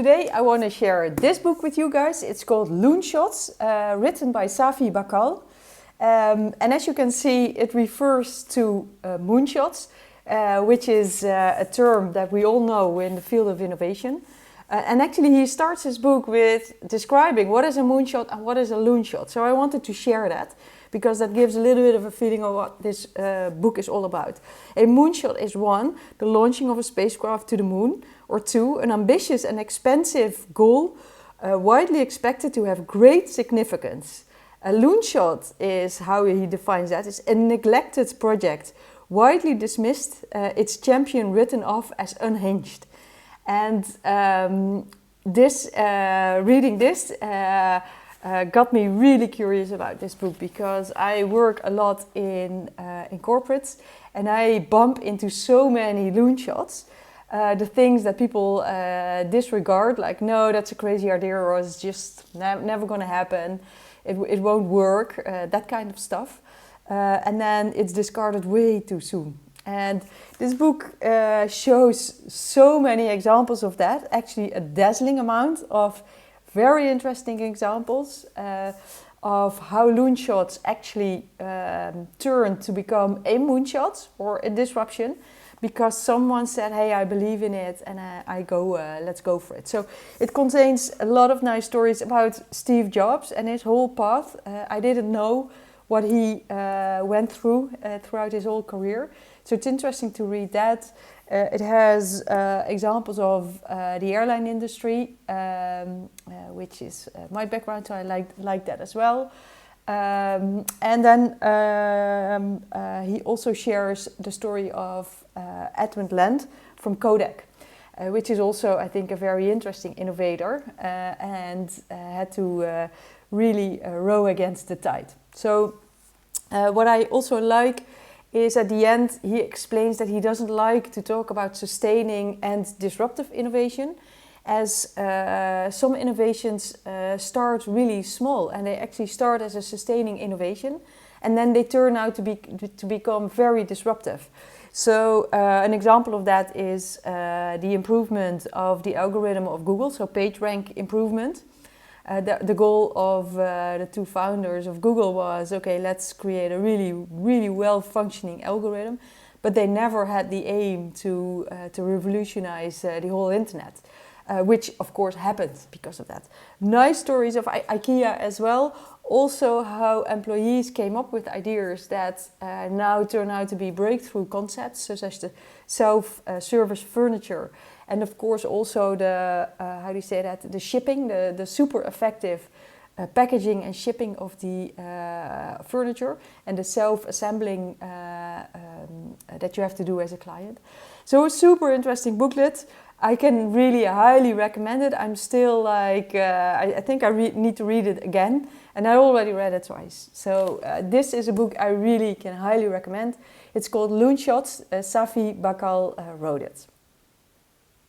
today I want to share this book with you guys. It's called Loonshots, written by Safi, bahcall. And as you can see, it refers to moonshots, which is a term that we all know in the field of innovation. And actually he starts his book with describing what is a moonshot and what is a loonshot. So I wanted to share that because that gives a little bit of a feeling of what this book is all about. A moonshot is 1, the launching of a spacecraft to the moon, or 2, an ambitious and expensive goal widely expected to have great significance. A loonshot is how he defines that. It's a neglected project, widely dismissed, its champion written off as unhinged. And reading this got me really curious about this book because I work a lot in corporates and I bump into so many loonshots. The things that people disregard, like, no, that's a crazy idea, or it's just never going to happen, it won't work, that kind of stuff. And then it's discarded way too soon. And this book shows so many examples of that, actually a dazzling amount of very interesting examples of how loonshots actually turn to become a moonshot or a disruption because someone said, hey, I believe in it and let's go for it. So it contains a lot of nice stories about Steve Jobs and his whole path. I didn't know what he went through throughout his whole career. So it's interesting to read that. It has examples of the airline industry, which is my background, so I like that as well. And then he also shares the story of Edmund Land from Kodak, which is also, I think, a very interesting innovator and had to really row against the tide. So what I also like is at the end he explains that he doesn't like to talk about sustaining and disruptive innovation, as some innovations start really small and they actually start as a sustaining innovation and then they turn out to become very disruptive. So an example of that is the improvement of the algorithm of Google, so PageRank improvement. The goal of the 2 founders of Google was, okay, let's create a really well-functioning algorithm, but they never had the aim to revolutionize the whole internet, which of course happened because of that. Nice stories of IKEA as well, also how employees came up with ideas that now turn out to be breakthrough concepts, such as the self-service furniture. And of course also the, the shipping, the super effective packaging and shipping of the furniture and the self-assembling that you have to do as a client. So a super interesting booklet. I can really highly recommend it. I'm still like, I think I need to read it again. And I already read it twice. So this is a book I really can highly recommend. It's called Loonshots. Safi, bahcall wrote it.